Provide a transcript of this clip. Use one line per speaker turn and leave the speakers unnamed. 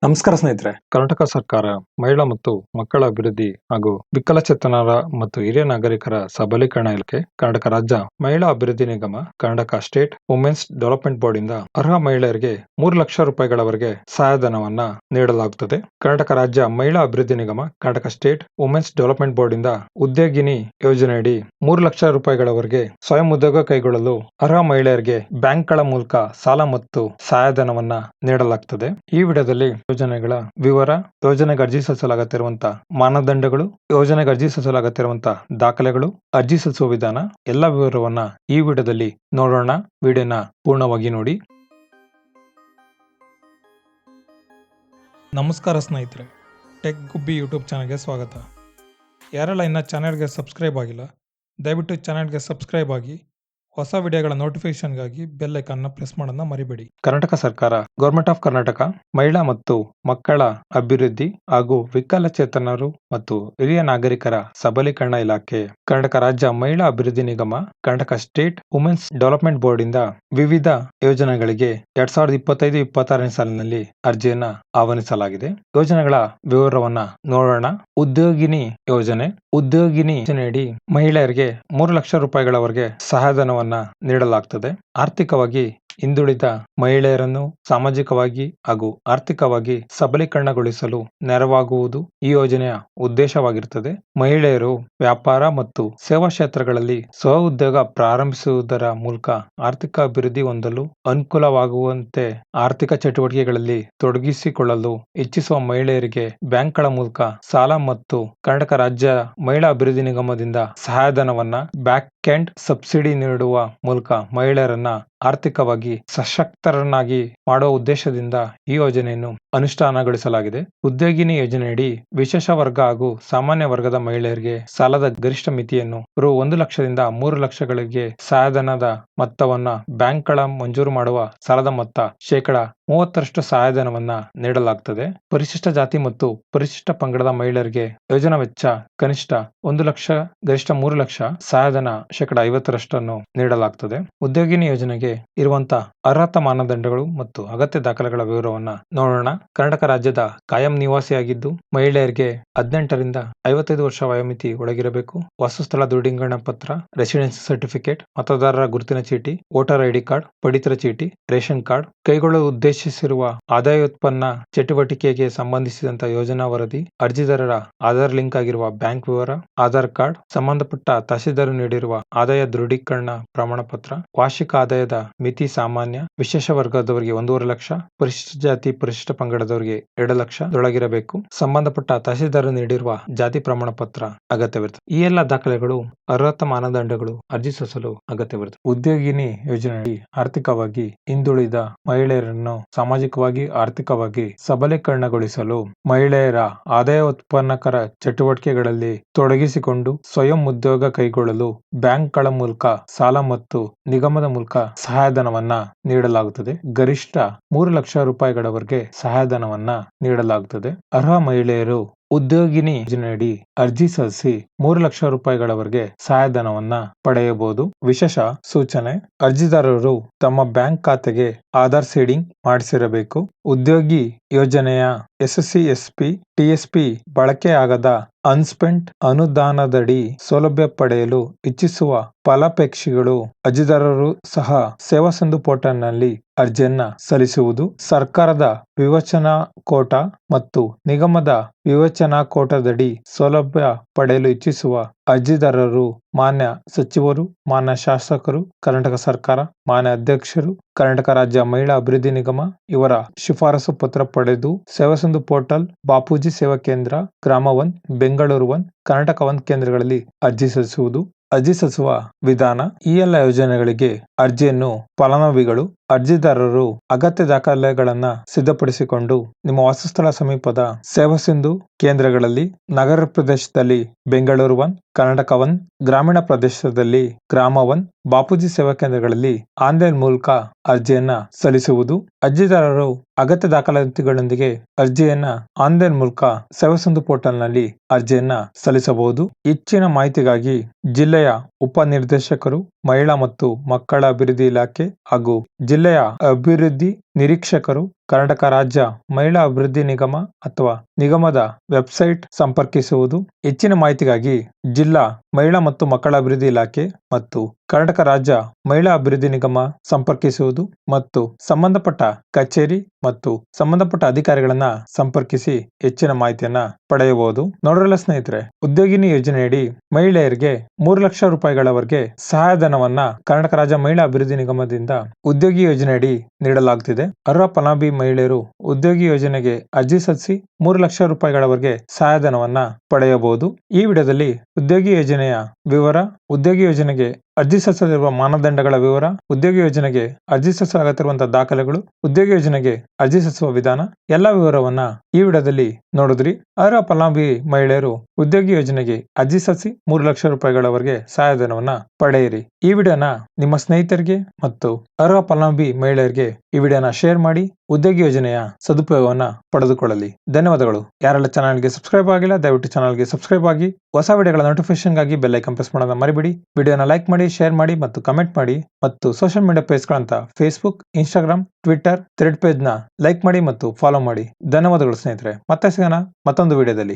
ನಮಸ್ಕಾರ ಸ್ನೇಹಿತರೆ. ಕರ್ನಾಟಕ ಸರ್ಕಾರ ಮಹಿಳಾ ಮತ್ತು ಮಕ್ಕಳ ಅಭಿವೃದ್ಧಿ ಹಾಗೂ ವಿಕಲಚೇತನರ ಮತ್ತು ಹಿರಿಯ ನಾಗರಿಕರ ಸಬಲೀಕರಣ ಇಲಾಖೆ, ಕರ್ನಾಟಕ ರಾಜ್ಯ ಮಹಿಳಾ ಅಭಿವೃದ್ಧಿ ನಿಗಮ, Karnataka state women's development board ಇಂದ ಅರ್ಹ ಮಹಿಳೆಯರಿಗೆ 3 ಲಕ್ಷ ರೂಪಾಯಿಗಳವರೆಗೆ ಸಹಾಯಧನವನ್ನ ನೀಡಲಾಗುತ್ತದೆ. ಕರ್ನಾಟಕ ರಾಜ್ಯ ಮಹಿಳಾ ಅಭಿವೃದ್ಧಿ ನಿಗಮ, Karnataka state women's development board ಇಂದ ಉದ್ಯೋಗಿನಿ ಯೋಜನೆಯಡಿ 3 ಲಕ್ಷ ರೂಪಾಯಿಗಳವರೆಗೆ ಸ್ವಯಂ ಉದ್ಯೋಗ ಕೈಗೊಳ್ಳಲು ಅರ್ಹ ಮಹಿಳೆಯರಿಗೆ ಬ್ಯಾಂಕ್ಗಳ ಮೂಲಕ ಸಾಲ ಮತ್ತು ಸಹಾಯಧನವನ್ನ ನೀಡಲಾಗುತ್ತದೆ. ಈ ವಿಡಿಯೋದಲ್ಲಿ ಯೋಜನೆಗಳ ವಿವರ, ಯೋಜನೆಗೆ ಅರ್ಜಿ ಸಲ್ಲಿಸಲಾಗುತ್ತಿರುವಂತಹ ಮಾನದಂಡಗಳು, ಯೋಜನೆಗೆ ಅರ್ಜಿ ಸಲ್ಲಿಸಲಾಗುತ್ತಿರುವಂತಹ ದಾಖಲೆಗಳು, ಅರ್ಜಿ ಸಲ್ಲಿಸುವ ವಿಧಾನ ಎಲ್ಲ ವಿವರವನ್ನ ಈ ವಿಡಿಯೋದಲ್ಲಿ ನೋಡೋಣ. ವಿಡಿಯೋನ ಪೂರ್ಣವಾಗಿ ನೋಡಿ.
ನಮಸ್ಕಾರ ಸ್ನೇಹಿತರೆ, ಟೆಕ್ ಗುಬ್ಬಿ ಯೂಟ್ಯೂಬ್ ಚಾನಲ್ಗೆ ಸ್ವಾಗತ. ಯಾರೆಲ್ಲ ಇನ್ನ ಚಾನಲ್ಗೆ ಸಬ್ಸ್ಕ್ರೈಬ್ ಆಗಿಲ್ಲ, ದಯವಿಟ್ಟು ಚಾನಲ್ಗೆ ಸಬ್ಸ್ಕ್ರೈಬ್ ಆಗಿ ಹೊಸ ವಿಡಿಯೋಗಳ ನೋಟಿಫಿಕೇಶನ್ಗಾಗಿ ಬೆಲ್ ಐಕಾನ್ನ ಪ್ರೆಸ್ ಮಾಡೋದನ್ನ ಮರಿಬೇಡಿ.
ಕರ್ನಾಟಕ ಸರ್ಕಾರ, ಗೌರ್ಮೆಂಟ್ ಆಫ್ ಕರ್ನಾಟಕ ಮಹಿಳಾ ಮತ್ತು ಮಕ್ಕಳ ಅಭಿವೃದ್ಧಿ ಹಾಗೂ ವಿಕಲಚೇತನರು ಮತ್ತು ಹಿರಿಯ ನಾಗರಿಕರ ಸಬಲೀಕರಣ ಇಲಾಖೆ, ಕರ್ನಾಟಕ ರಾಜ್ಯ ಮಹಿಳಾ ಅಭಿವೃದ್ಧಿ ನಿಗಮ, Karnataka state women's development board ಇಂದ ವಿವಿಧ ಯೋಜನೆಗಳಿಗೆ 2025-26ನೇ ಸಾಲಿನಲ್ಲಿ ಅರ್ಜಿಯನ್ನ ಆಹ್ವಾನಿಸಲಾಗಿದೆ. ಯೋಜನೆಗಳ ವಿವರವನ್ನ ನೋಡೋಣ. ಉದ್ಯೋಗಿನಿ ಯೋಜನೆ. ಉದ್ಯೋಗಿನಿ ಯೋಜನೆಯಡಿ ಮಹಿಳೆಯರಿಗೆ 3 ಲಕ್ಷ ರೂಪಾಯಿಗಳವರೆಗೆ ಸಹಾಯಧನವನ್ನ ನೀಡಲಾಗುತ್ತದೆ. ಆರ್ಥಿಕವಾಗಿ ಹಿಂದುಳಿದ ಮಹಿಳೆಯರನ್ನು ಸಾಮಾಜಿಕವಾಗಿ ಹಾಗೂ ಆರ್ಥಿಕವಾಗಿ ಸಬಲೀಕರಣಗೊಳಿಸಲು ನೆರವಾಗುವುದು ಈ ಯೋಜನೆಯ ಉದ್ದೇಶವಾಗಿರುತ್ತದೆ. ಮಹಿಳೆಯರು ವ್ಯಾಪಾರ ಮತ್ತು ಸೇವಾ ಕ್ಷೇತ್ರಗಳಲ್ಲಿ ಸ್ವ ಉದ್ಯೋಗ ಪ್ರಾರಂಭಿಸುವುದರ ಮೂಲಕ ಆರ್ಥಿಕ ಅಭಿವೃದ್ಧಿ ಹೊಂದಲು ಅನುಕೂಲವಾಗುವಂತೆ ಆರ್ಥಿಕ ಚಟುವಟಿಕೆಗಳಲ್ಲಿ ತೊಡಗಿಸಿಕೊಳ್ಳಲು ಇಚ್ಛಿಸುವ ಮಹಿಳೆಯರಿಗೆ ಬ್ಯಾಂಕ್ಗಳ ಮೂಲಕ ಸಾಲ ಮತ್ತು ಕರ್ನಾಟಕ ರಾಜ್ಯ ಮಹಿಳಾ ಅಭಿವೃದ್ಧಿ ನಿಗಮದಿಂದ ಸಹಾಯಧನವನ್ನ ಬ್ಯಾಕ್ ಎಂಡ್ ಸಬ್ಸಿಡಿ ನೀಡುವ ಮೂಲಕ ಮಹಿಳೆಯರನ್ನ ಆರ್ಥಿಕವಾಗಿ ಸಶಕ್ತರನ್ನಾಗಿ ಮಾಡುವ ಉದ್ದೇಶದಿಂದ ಈ ಯೋಜನೆಯನ್ನು ಅನುಷ್ಠಾನಗೊಳಿಸಲಾಗಿದೆ. ಉದ್ಯೋಗಿನಿ ಯೋಜನೆಯಡಿ ವಿಶೇಷ ವರ್ಗ ಹಾಗೂ ಸಾಮಾನ್ಯ ವರ್ಗದ ಮಹಿಳೆಯರಿಗೆ ಸಾಲದ ಗರಿಷ್ಠ ಮಿತಿಯನ್ನು ರು 1 ಲಕ್ಷದಿಂದ 3 ಲಕ್ಷಗಳಿಗೆ ಸಹಾಯಧನದ ಮೊತ್ತವನ್ನ ಬ್ಯಾಂಕ್ಗಳ ಮಂಜೂರು ಮಾಡುವ ಸಾಲದ ಮೊತ್ತ ಶೇಕಡ 30ರಷ್ಟು ಸಹಾಯಧನವನ್ನ ನೀಡಲಾಗುತ್ತದೆ. ಪರಿಶಿಷ್ಟ ಜಾತಿ ಮತ್ತು ಪರಿಶಿಷ್ಟ ಪಂಗಡದ ಮಹಿಳೆಯರಿಗೆ ಯೋಜನಾ ವೆಚ್ಚ ಕನಿಷ್ಠ 1 ಲಕ್ಷ, ಗರಿಷ್ಠ 3 ಲಕ್ಷ ಸಹಾಯಧನ ಶೇಕಡ 50ರಷ್ಟನ್ನು ನೀಡಲಾಗುತ್ತದೆ. ಉದ್ಯೋಗಿನಿ ಯೋಜನೆಗೆ ಇರುವಂತಹ ಅರ್ಹತಾ ಮಾನದಂಡಗಳು ಮತ್ತು ಅಗತ್ಯ ದಾಖಲೆಗಳ ವಿವರವನ್ನ ನೋಡೋಣ. ಕರ್ನಾಟಕ ರಾಜ್ಯದ ಕಾಯಂ ನಿವಾಸಿಯಾಗಿದ್ದು ಮಹಿಳೆಯರಿಗೆ 18ರಿಂದ 55 ವರ್ಷ ವಯೋಮಿತಿ ಒಳಗಿರಬೇಕು. ವಾಸಸ್ಥಳ ದೃಢೀಕರಣ ಪತ್ರ, ರೆಸಿಡೆನ್ಸಿ ಸರ್ಟಿಫಿಕೇಟ್, ಮತದಾರರ ಗುರುತಿನ ಚೀಟಿ, ವೋಟರ್ ಐಡಿ ಕಾರ್ಡ್, ಪಡಿತರ ಚೀಟಿ, ರೇಷನ್ ಕಾರ್ಡ್, ಕೈಗೊಳ್ಳಲು ಉದ್ದೇಶಿಸಿರುವ ಆದಾಯೋತ್ಪನ್ನ ಚಟುವಟಿಕೆಗೆ ಸಂಬಂಧಿಸಿದಂತ ಯೋಜನಾ ವರದಿ, ಅರ್ಜಿದಾರರ ಆಧಾರ್ ಲಿಂಕ್ ಆಗಿರುವ ಬ್ಯಾಂಕ್ ವಿವರ, ಆಧಾರ್ ಕಾರ್ಡ್, ಸಂಬಂಧಪಟ್ಟ ತಹಸೀಲ್ದಾರ್ ನೀಡಿರುವ ಆದಾಯ ದೃಢೀಕರಣ ಪ್ರಮಾಣ ಪತ್ರ, ವಾರ್ಷಿಕ ಆದಾಯದ ಮಿತಿ ಸಾಮಾನ್ಯ, ವಿಶೇಷ ವರ್ಗದವರಿಗೆ 1.5 ಲಕ್ಷ, ಪರಿಶಿಷ್ಟ ಜಾತಿ ಪರಿಶಿಷ್ಟ ಪಂಗಡದವರಿಗೆ 2 ಲಕ್ಷದೊಳಗಿರಬೇಕು. ಸಂಬಂಧಪಟ್ಟ ತಹಸೀಲ್ದಾರ್ ನೀಡಿರುವ ಜಾತಿ ಪ್ರಮಾಣ ಪತ್ರ ಅಗತ್ಯವಿರುತ್ತದೆ. ಈ ಎಲ್ಲ ದಾಖಲೆಗಳು ಅರ್ಹತಾ ಮಾನದಂಡಗಳು ಅರ್ಜಿ ಸಲ್ಲಿಸಲು ಅಗತ್ಯವಿರುತ್ತದೆ. ಉದ್ಯೋಗಿನಿ ಯೋಜನೆಯಡಿ ಆರ್ಥಿಕವಾಗಿ ಹಿಂದುಳಿದ ಮಹಿಳೆಯರನ್ನು ಸಾಮಾಜಿಕವಾಗಿ ಆರ್ಥಿಕವಾಗಿ ಸಬಲೀಕರಣಗೊಳಿಸಲು ಮಹಿಳೆಯರ ಆದಾಯೋತ್ಪನ್ನಕರ ಚಟುವಟಿಕೆಗಳಲ್ಲಿ ತೊಡಗಿಸಿಕೊಂಡು ಸ್ವಯಂ ಉದ್ಯೋಗ ಕೈಗೊಳ್ಳಲು ಬ್ಯಾಂಕ್ಗಳ ಮೂಲಕ ಸಾಲ ಮತ್ತು ನಿಗಮದ ಮೂಲಕ ಸಹಾಯಧನವನ್ನ ನೀಡಲಾಗುತ್ತದೆ. ಗರಿಷ್ಠ 3 ಲಕ್ಷ ರೂಪಾಯಿಗಳವರೆಗೆ ಸಹಾಯಧನವನ್ನ ನೀಡಲಾಗುತ್ತದೆ. ಅರ್ಹ ಮಹಿಳೆಯರು ಉದ್ಯೋಗಿನಿ ಯೋಜನೆಯಡಿ ಅರ್ಜಿ ಸಲ್ಲಿಸಿ 3 ಲಕ್ಷ ರೂಪಾಯಿಗಳವರೆಗೆ ಸಹಾಯಧನವನ್ನ ಪಡೆಯಬಹುದು. ವಿಶೇಷ ಸೂಚನೆ: ಅರ್ಜಿದಾರರು ತಮ್ಮ ಬ್ಯಾಂಕ್ ಖಾತೆಗೆ ಆಧಾರ್ ಸೀಡಿಂಗ್ ಮಾಡಿಸಿರಬೇಕು. ಉದ್ಯೋಗಿ ಯೋಜನೆಯ ಎಸ್ಎಸ್ಸಿ, ಎಸ್ಪಿ, ಟಿಎಸ್ಪಿ ಬಳಕೆಯಾಗದ ಅನ್ಸ್ಪೆಂಟ್ ಅನುದಾನದಡಿ ಸೌಲಭ್ಯ ಪಡೆಯಲು ಇಚ್ಛಿಸುವ ಫಲಾಪೇಕ್ಷಿಗಳು ಅರ್ಜಿದಾರರು ಸಹ ಸೇವಾ ಸಿಂಧು ಪೋರ್ಟಲ್ನಲ್ಲಿ ಅರ್ಜಿಯನ್ನ ಸಲ್ಲಿಸುವುದು. ಸರ್ಕಾರದ ವಿವೇಚನಾ ಕೋಟಾ ಮತ್ತು ನಿಗಮದ ವಿವೇಚನಾ ಕೋಟಾದಡಿ ಸೌಲಭ್ಯ ಪಡೆಯಲು ಇಚ್ಛಿಸುವ ಅರ್ಜಿದಾರರು ಮಾನ್ಯ ಸಚಿವರು, ಮಾನ್ಯ ಶಾಸಕರು, ಕರ್ನಾಟಕ ಸರ್ಕಾರ, ಮಾನ್ಯ ಅಧ್ಯಕ್ಷರು, ಕರ್ನಾಟಕ ರಾಜ್ಯ ಮಹಿಳಾ ಅಭಿವೃದ್ಧಿ ನಿಗಮ ಇವರ ಶಿಫಾರಸು ಪತ್ರ ಪಡೆದು ಸೇವಾ ಸಿಂಧು ಪೋರ್ಟಲ್, ಬಾಪೂಜಿ ಸೇವಾ ಕೇಂದ್ರ, ಗ್ರಾಮ 1, ಬೆಂಗಳೂರು 1, ಕರ್ನಾಟಕ 1 ಕೇಂದ್ರಗಳಲ್ಲಿ ಅರ್ಜಿ ಸಲ್ಲಿಸುವುದು. ಅರ್ಜಿ ಸಲ್ಲಿಸುವ ವಿಧಾನ: ಈ ಎಲ್ಲ ಯೋಜನೆಗಳಿಗೆ ಅರ್ಜಿಯನ್ನು ಫಲಾನುಭವಿಗಳು, ಅರ್ಜಿದಾರರು ಅಗತ್ಯ ದಾಖಲೆಗಳನ್ನ ಸಿದ್ಧಪಡಿಸಿಕೊಂಡು ನಿಮ್ಮ ವಾಸಸ್ಥಳ ಸಮೀಪದ ಸೇವಾ ಸಿಂಧು ಕೇಂದ್ರಗಳಲ್ಲಿ, ನಗರ ಪ್ರದೇಶದಲ್ಲಿ ಬೆಂಗಳೂರು 1, ಕರ್ನಾಟಕ 1, ಗ್ರಾಮೀಣ ಪ್ರದೇಶದಲ್ಲಿ ಗ್ರಾಮ 1, ಬಾಪೂಜಿ ಸೇವಾ ಕೇಂದ್ರಗಳಲ್ಲಿ ಆನ್ಲೈನ್ ಮೂಲಕ ಅರ್ಜಿಯನ್ನ ಸಲ್ಲಿಸುವುದು. ಅರ್ಜಿದಾರರು ಅಗತ್ಯ ದಾಖಲಾತಿಗಳೊಂದಿಗೆ ಅರ್ಜಿಯನ್ನ ಆನ್ಲೈನ್ ಮೂಲಕ ಸೇವಾ ಸಿಂಧು ಪೋರ್ಟಲ್ನಲ್ಲಿ ಅರ್ಜಿಯನ್ನ ಸಲ್ಲಿಸಬಹುದು. ಹೆಚ್ಚಿನ ಮಾಹಿತಿಗಾಗಿ ಜಿಲ್ಲೆಯ ಉಪನಿರ್ದೇಶಕರು, ಮಹಿಳಾ ಮತ್ತು ಮಕ್ಕಳ ಅಭಿವೃದ್ಧಿ ಇಲಾಖೆ ಹಾಗೂ ಜಿಲ್ಲೆಯ ಅಭಿವೃದ್ಧಿ ನಿರೀಕ್ಷಕರು ಕರ್ನಾಟಕ ರಾಜ್ಯ ಮಹಿಳಾ ಅಭಿವೃದ್ಧಿ ನಿಗಮ ಅಥವಾ ನಿಗಮದ ವೆಬ್ಸೈಟ್ ಸಂಪರ್ಕಿಸುವುದು. ಹೆಚ್ಚಿನ ಮಾಹಿತಿಗಾಗಿ ಜಿಲ್ಲಾ ಮಹಿಳಾ ಮತ್ತು ಮಕ್ಕಳ ಅಭಿವೃದ್ಧಿ ಇಲಾಖೆ ಮತ್ತು ಕರ್ನಾಟಕ ರಾಜ್ಯ ಮಹಿಳಾ ಅಭಿವೃದ್ಧಿ ನಿಗಮ ಸಂಪರ್ಕಿಸುವುದು ಮತ್ತು ಸಂಬಂಧಪಟ್ಟ ಕಚೇರಿ ಮತ್ತು ಸಂಬಂಧಪಟ್ಟ ಅಧಿಕಾರಿಗಳನ್ನ ಸಂಪರ್ಕಿಸಿ ಹೆಚ್ಚಿನ ಮಾಹಿತಿಯನ್ನ ಪಡೆಯಬಹುದು. ನೋಡ್ರಲ್ಲ ಸ್ನೇಹಿತರೆ, ಉದ್ಯೋಗಿನಿ ಯೋಜನೆಯಡಿ ಮಹಿಳೆಯರಿಗೆ 3 ಲಕ್ಷ ರೂಪಾಯಿಗಳವರೆಗೆ ಸಹಾಯಧನವನ್ನ ಕರ್ನಾಟಕ ರಾಜ್ಯ ಮಹಿಳಾ ಅಭಿವೃದ್ಧಿ ನಿಗಮದಿಂದ ಉದ್ಯೋಗಿ ಯೋಜನೆಯಡಿ ನೀಡಲಾಗುತ್ತಿದೆ. ಅರ್ಹ ಫಲಾನುಭವಿ ಮಹಿಳೆಯರು ಉದ್ಯೋಗಿ ಯೋಜನೆಗೆ ಅರ್ಜಿ ಸಲ್ಲಿಸಿ 3 ಲಕ್ಷ ರೂಪಾಯಿಗಳವರೆಗೆ ಸಹಾಯಧನವನ್ನ ಪಡೆಯಬಹುದು. ಈ ವಿಡಿಯೋದಲ್ಲಿ ಉದ್ಯೋಗಿ ಯೋಜನೆಯ ವಿವರ, ಉದ್ಯೋಗಿ ಯೋಜನೆಗೆ ಅರ್ಜಿ ಸಲ್ಲಿಸಲಿರುವ ಮಾನದಂಡಗಳ ವಿವರ, ಉದ್ಯೋಗಿ ಯೋಜನೆಗೆ ಅರ್ಜಿ ಸಲ್ಲಿಸಲಾಗುತ್ತಿರುವಂತಹ ದಾಖಲೆಗಳು, ಉದ್ಯೋಗಿ ಯೋಜನೆಗೆ ಅರ್ಜಿ ಸಲ್ಲಿಸುವ ವಿಧಾನ ಎಲ್ಲ ವಿವರವನ್ನ ಈ ವಿಡಿಯೋದಲ್ಲಿ ನೋಡಿದ್ರಿ. ಅರ್ಹ ಫಲಾನುಭವಿ ಮಹಿಳೆಯರು ಉದ್ಯೋಗಿ ಯೋಜನೆಗೆ ಅರ್ಜಿ ಸಲ್ಲಿಸಿ 3 ಲಕ್ಷ ರೂಪಾಯಿಗಳವರೆಗೆ ಸಹಾಯಧನವನ್ನ ಪಡೆಯಿರಿ. ಈ ವಿಡಿಯೋನ ನಿಮ್ಮ ಸ್ನೇಹಿತರಿಗೆ ಮತ್ತು ಅರ್ಹ ಫಲಾನುಭವಿ ಮಹಿಳೆಯರಿಗೆ ಈ ವಿಡಿಯೋನ ಶೇರ್ ಮಾಡಿ ಉದ್ಯೋಗಿ ಯೋಜನೆಯ ಸದುಪಯೋಗವನ್ನ ಪಡೆದುಕೊಳ್ಳಲಿ. ಧನ್ಯವಾದಗಳು. ಯಾರೆಲ್ಲ ಚಾನಲ್ಗೆ ಸಬ್ಸ್ಕ್ರೈಬ್ ಆಗಿಲ್ಲ ದಯವಿಟ್ಟು ಚಾನಲ್ಗೆ ಸಬ್ಸ್ಕ್ರೈಬ್ ಆಗಿ. ಹೊಸ ವಿಡಿಯೋಗಳ ನೋಟಿಫಿಕೇಶನ್ಗಾಗಿ ಬೆಲ್ ಐಕಾನ್ ಪ್ರೆಸ್ ಮಾಡೋದನ್ನ ಮರಿಬೇಡಿ. ವಿಡಿಯೋನ ಲೈಕ್ ಮಾಡಿ, ಶೇರ್ ಮಾಡಿ ಮತ್ತು ಕಮೆಂಟ್ ಮಾಡಿ. ಮತ್ತು ಸೋಷಿಯಲ್ ಮೀಡಿಯಾ ಪೇಜ್ಗಳಂತ ಫೇಸ್ಬುಕ್, ಇನ್ಸ್ಟಾಗ್ರಾಮ್, ಟ್ವಿಟರ್, ಥ್ರೆಡ್ ಪೇಜ್ನ ಲೈಕ್ ಮಾಡಿ ಮತ್ತು ಫಾಲೋ ಮಾಡಿ. ಧನ್ಯವಾದಗಳು ಸ್ನೇಹಿತರೆ. ಮತ್ತೆ ಸಿಗೋಣ ಮತ್ತೊಂದು ವಿಡಿಯೋದಲ್ಲಿ.